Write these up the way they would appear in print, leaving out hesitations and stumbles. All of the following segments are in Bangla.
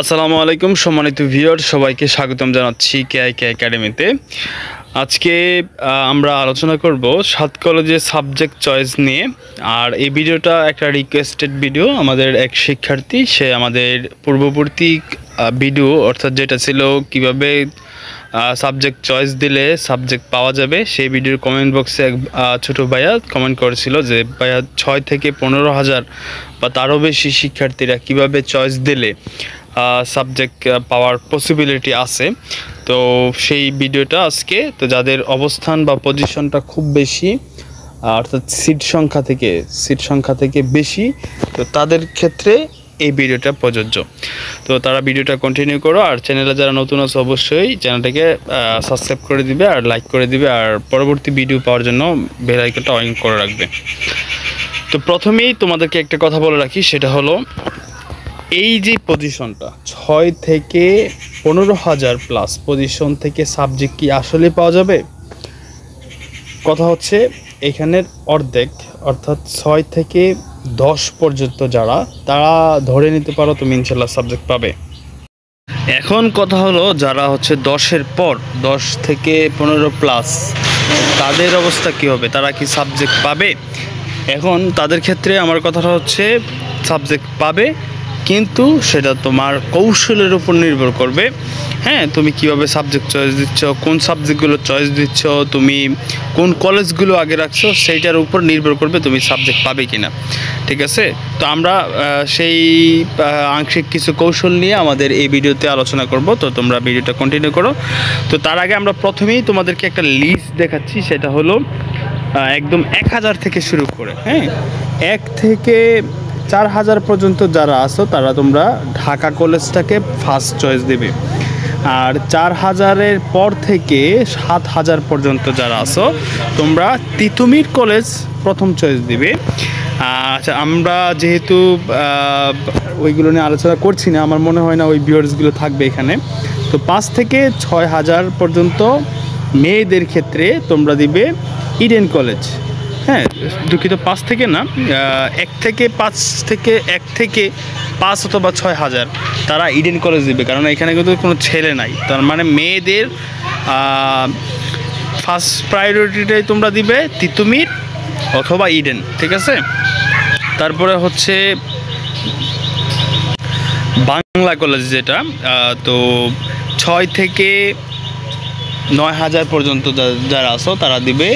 আসসালামু আলাইকুম সম্মানিত ভিউয়ার, সবাইকে স্বাগতম জানাচ্ছি কেআইকে একাডেমিতে। আজকে আমরা আলোচনা করব 7 কলেজের সাবজেক্ট চয়েস নিয়ে। আর এই ভিডিওটা একটা রিকোয়েস্টেড ভিডিও। আমাদের এক শিক্ষার্থী সে আমাদের পূর্ববর্তী ভিডিও অর্থাৎ যেটা ছিল কিভাবে সাবজেক্ট চয়েস দিলে সাবজেক্ট পাওয়া যাবে, সেই ভিডিওর কমেন্ট বক্সে এক ছোটো ভাইয়া কমেন্ট করেছিল যে ভাইয়া 6 থেকে 15,000 বা তারও বেশি শিক্ষার্থীরা কিভাবে চয়েস দিলে সাবজেক্ট পাওয়ার পসিবিলিটি আছে। তো সেই ভিডিওটা আজকে, তো যাদের অবস্থান বা পজিশনটা খুব বেশি অর্থাৎ সিট সংখ্যা থেকে বেশি, তো তাদের ক্ষেত্রে এই ভিডিওটা প্রযোজ্য। তো তারা ভিডিওটা কন্টিনিউ করো, আর চ্যানেলে যারা নতুন আছে অবশ্যই চ্যানেলটাকে সাবস্ক্রাইব করে দিবে আর লাইক করে দিবে, আর পরবর্তী ভিডিও পাওয়ার জন্য বেল আইকনটা অন করে রাখবে। তো প্রথমেই তোমাদেরকে একটা কথা বলে রাখি, সেটা হলো এই যে পজিশনটা 6 থেকে 15,000 প্লাস পজিশন থেকে সাবজেক্ট কি আসলে পাওয়া যাবে? কথা হচ্ছে এখানের অর্ধেক অর্থাৎ 6 থেকে 10 পর্যন্ত যারা, তারা ধরে নিতে পারো তুমি ইনশাল্লাহ সাবজেক্ট পাবে। এখন কথা হলো যারা হচ্ছে 10-এর পর 10 থেকে 15 প্লাস, তাদের অবস্থা কী হবে? তারা কি সাবজেক্ট পাবে? এখন তাদের ক্ষেত্রে আমার কথাটা হচ্ছে সাবজেক্ট পাবে, কিন্তু সেটা তোমার কৌশলের উপর নির্ভর করবে। হ্যাঁ, তুমি কিভাবে সাবজেক্ট চয়েস দিচ্ছ, কোন সাবজেক্টগুলো চয়েস দিচ্ছ, তুমি কোন কলেজগুলো আগে রাখছো, সেইটার উপর নির্ভর করবে তুমি সাবজেক্ট পাবে কিনা। ঠিক আছে? তো আমরা সেই আংশিক কিছু কৌশল নিয়ে আমাদের এই ভিডিওতে আলোচনা করব। তো তোমরা ভিডিওটা কন্টিনিউ করো। তো তার আগে আমরা প্রথমেই তোমাদেরকে একটা লিস্ট দেখাচ্ছি, সেটা হলো একদম 1000 থেকে শুরু করে, হ্যাঁ, 1 থেকে 4000 পর্যন্ত যারা আছো তারা তোমরা ঢাকা কলেজটাকে ফার্স্ট চয়েস দেবে। আর 4000-এর পর থেকে 7000 পর্যন্ত যারা আছো তোমরা তিতুমির কলেজ প্রথম চয়েস দিবে। আচ্ছা, আমরা যেহেতু ওইগুলো নিয়ে আলোচনা করছি না, আমার মনে হয় না ওই ভিউয়ার্সগুলো থাকবে এখানে। তো 5 থেকে 6000 পর্যন্ত মেয়েদের ক্ষেত্রে তোমরা দিবে ইডেন কলেজ। হ্যাঁ, দুঃখিত, 5 থেকে না, 1 থেকে 5 অথবা 6000 তারা ইডেন কলেজ দিবে, কারণ এখানে কিন্তু কোনো ছেলে নাই। তার মানে মেয়েদের ফার্স্ট প্রায়োরিটিটাই তোমরা দিবে তিতুমির অথবা ইডেন। ঠিক আছে? তারপরে হচ্ছে বাংলা কলেজ যেটা, তো 6 থেকে 9000 পর্যন্ত যারা আছো তারা দিবে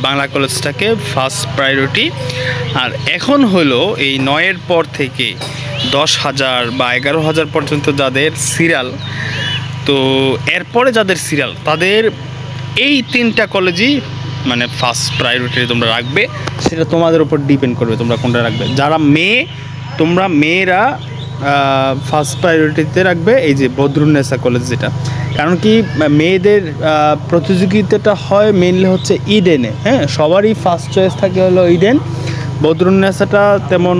বাংলা কলেজটাকে ফার্স্ট প্রায়োরিটি। আর এখন হলো এই 9-এর পর থেকে 10,000 বা 11,000 পর্যন্ত যাদের সিরিয়াল, তো এরপরে যাদের সিরিয়াল তাদের এই 3টা কলেজই মানে ফার্স্ট প্রায়োরিটি তোমরা রাখবে। সেটা তোমাদের উপর ডিপেন্ড করবে তোমরা কোনটা রাখবে। যারা মেয়ে, তোমরা মেয়েরা ফার্স্ট প্রায়োরিটিতে রাখবে এই যে বদরুন্নেসা কলেজ যেটা। কারণ কি, মেয়েদের প্রতিযোগিতাটা হয় মেনলি হচ্ছে ইডেনে। হ্যাঁ, সবারই ফার্স্ট চয়েস থাকে হলো ইডেন। বদরুন্নেসাটা তেমন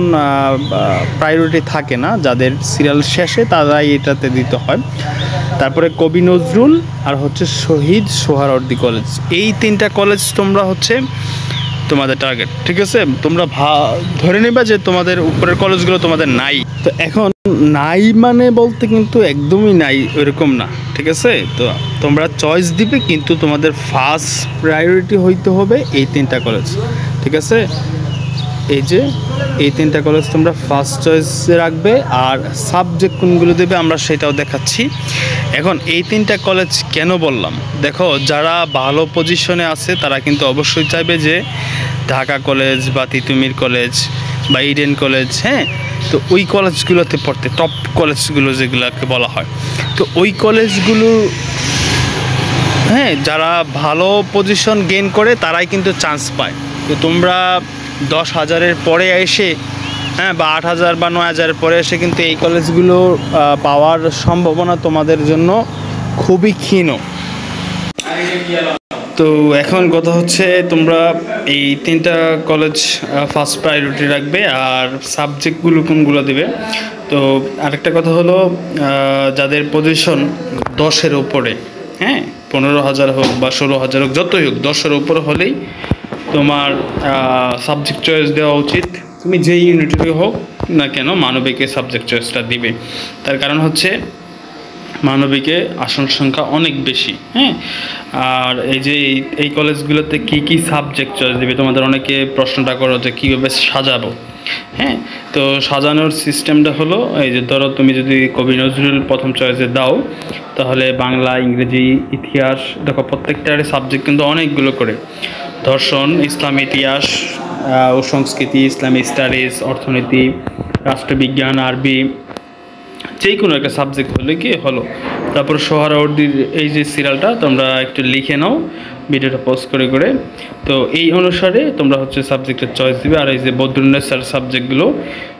প্রায়োরিটি থাকে না, যাদের সিরিয়াল শেষে তারাই এটাতে দিতে হয়। তারপরে কবি নজরুল আর হচ্ছে শহীদ সোহরাওয়ার্দী কলেজ, এই 3টা কলেজ তোমরা হচ্ছে তোমাদের টার্গেট। ঠিক আছে? তোমরা ধরে নিবা যে তোমাদের উপরের কলেজগুলো তোমাদের নাই। তো এখন নাই মানে বলতে কিন্তু একদমই নাই এরকম না। ঠিক আছে? তো তোমরা চয়েস দিবে, কিন্তু তোমাদের ফার্স্ট প্রায়োরিটি হইতে হবে এই 3টা কলেজ। ঠিক আছে? এই যে এই 3টা কলেজ তোমরা ফার্স্ট চয়েসে রাখবে। আর সাবজেক্ট কোনগুলো দেবে আমরা সেটাও দেখাচ্ছি। এখন এই 3টা কলেজ কেন বললাম, দেখো, যারা ভালো পজিশনে আছে তারা কিন্তু অবশ্যই চাইবে যে ঢাকা কলেজ বা তিতুমির কলেজ বা ইডেন কলেজ, হ্যাঁ, তো ওই কলেজগুলোতে পড়তে, টপ কলেজগুলো যেগুলোকে বলা হয়, তো ওই কলেজগুলো, হ্যাঁ, যারা ভালো পজিশন গেইন করে তারাই কিন্তু চান্স পায়। তো তোমরা 10,000-এর পরে এসে, হ্যাঁ, বা 8,000 বা 9,000-এর পরে এসে কিন্তু এই কলেজগুলো পাওয়ার সম্ভাবনা তোমাদের জন্য খুবই ক্ষীণ। তো এখন কথা হচ্ছে তোমরা এই 3টা কলেজ ফার্স্ট প্রায়োরিটি রাখবে। আর সাবজেক্টগুলো কোনগুলো দেবে, তো আরেকটা কথা হলো যাদের পজিশন 10-এর উপরে, হ্যাঁ, 15,000 হোক বা 16,000 হোক, যতই হোক 10-এর উপরে হলেই তোমার সাবজেক্ট চয়েস দেওয়া উচিত। তুমি যেই ইউনিটেরই হোক না কেন মানবিকে সাবজেক্ট চয়েসটা দিবে। তার কারণ হচ্ছে মানবিকে আসন সংখ্যা অনেক বেশি, হ্যাঁ। আর এই যে এই কলেজগুলোতে কী কী সাবজেক্ট চয়েস দেবে, তোমাদের অনেকে প্রশ্নটা করো যে কীভাবে সাজাবো, হ্যাঁ। তো সাজানোর সিস্টেমটা হলো এই যে ধরো তুমি যদি কবি নজরুল প্রথম চয়েসে দাও, তাহলে বাংলা, ইংরেজি, ইতিহাস, দেখো প্রত্যেকটার সাবজেক্ট কিন্তু অনেকগুলো করে, দর্শন, ইসলামী ইতিহাস ও সংস্কৃতি, ইসলামী স্টাডিজ, অর্থনীতি, রাষ্ট্রবিজ্ঞান, আরবি, যে কোনো একটা সাবজেক্ট হলে কি হলো। তারপর সোহরাওয়ার্দীর এই যে সিরিয়ালটা তোমরা একটু লিখে নাও ভিডিওটা পোস্ট করে করে। তো এই অনুসারে তোমরা হচ্ছে সাবজেক্টের চয়েস দিবে। আর এই যে বদরুন্নেসার সাবজেক্টগুলো,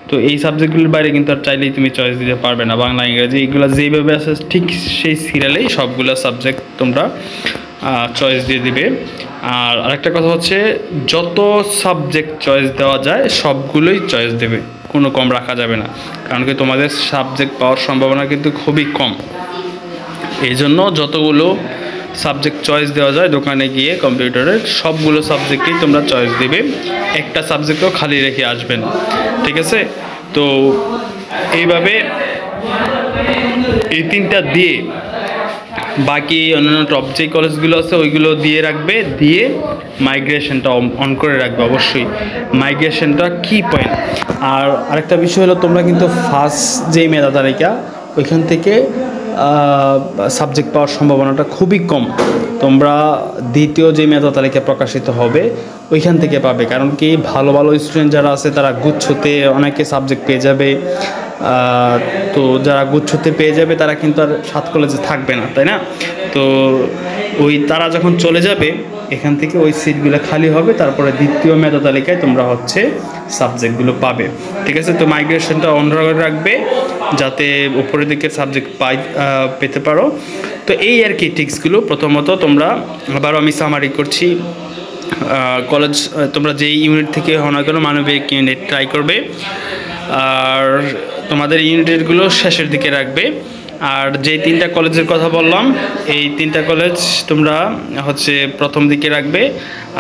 তো এই সাবজেক্টগুলোর বাইরে কিন্তু আর চাইলেই তুমি চয়েস দিতে পারবে না। বাংলা, ইংরেজি এগুলো যেভাবে আছে ঠিক সেই সিরিয়ালেই সবগুলো সাবজেক্ট তোমরা চয়েস দিয়ে দিবে। আর আরেকটা কথা হচ্ছে যত সাবজেক্ট চয়েস দেওয়া যায় সবগুলোই চয়েস দেবে, কোনো কম রাখা যাবে না, কারণ কি তোমাদের সাবজেক্ট পাওয়ার সম্ভাবনা কিন্তু খুবই কম। এই জন্য যতগুলো সাবজেক্ট চয়েস দেওয়া যায় দোকানে গিয়ে কম্পিউটারের সবগুলো সাবজেক্টই তোমরা চয়েস দেবে, একটা সাবজেক্টও খালি রেখে আসবে না, ঠিক আছে। তো এইভাবে এই তিনটা দিয়ে বাকি অন্যান্য টপ যে কলেজগুলো আছে ওইগুলো দিয়ে রাখবে, দিয়ে মাইগ্রেশনটা অন করে রাখবে অবশ্যই। মাইগ্রেশনটা কি পয়েন্ট। আর আরেকটা বিষয় হলো তোমরা কিন্তু ফার্স্ট যেই মেধা তালিকা ওইখান থেকে সাবজেক্ট পাওয়ার সম্ভাবনাটা খুবই কম। তোমরা দ্বিতীয় যে মেধা তালিকা প্রকাশিত হবে ওইখান থেকে পাবে, কারণ কি ভালো ভালো স্টুডেন্ট যারা আছে তারা গুচ্ছতে অনেকে সাবজেক্ট পেয়ে যাবে। তো যারা গুচ্ছতে পেয়ে যাবে তারা কিন্তু আর 7 কলেজে থাকবে না, তাই না। তো ওই তারা যখন চলে যাবে এখান থেকে ওই সিটগুলো খালি হবে, তারপরে দ্বিতীয় মেধা তালিকায় তোমরা হচ্ছে সাবজেক্টগুলো পাবে, ঠিক আছে। তো মাইগ্রেশনটা অন রাখবে যাতে উপরের দিকে সাবজেক্ট পেতে পারো। তো এই আর কি টিক্সগুলো। প্রথমত তোমরা আবারও আমি সামারি করছি, কলেজ তোমরা যেই ইউনিট থেকে হও না কেন মানবিক ইউনিট ট্রাই করবে, আর তোমাদের ইউনিটেরগুলো শেষের দিকে রাখবে। আর যে 3টা কলেজের কথা বললাম এই 3টা কলেজ তোমরা হচ্ছে প্রথম দিকে রাখবে,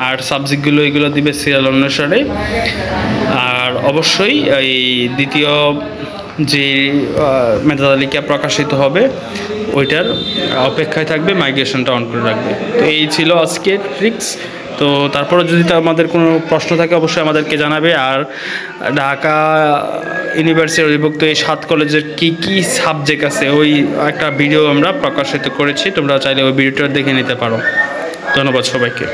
আর সাবজেক্টগুলো এগুলো দিবে সিরিয়াল অনুসারে। আর অবশ্যই এই দ্বিতীয় যে মেধা তালিকা প্রকাশিত হবে ওইটার অপেক্ষায় থাকবে, মাইগ্রেশনটা অন করে রাখবে। তো এই ছিল আজকের ট্রিক্স। তো তারপরে যদি আমাদের কোনো প্রশ্ন থাকে অবশ্যই আমাদেরকে জানাবে। আর ঢাকা ইউনিভার্সিটির অধিভুক্ত এই 7 কলেজের কি কি সাবজেক্ট আছে ওই একটা ভিডিও আমরা প্রকাশিত করেছি, তোমরা চাইলে ওই ভিডিওটা দেখে নিতে পারো। ধন্যবাদ সবাইকে।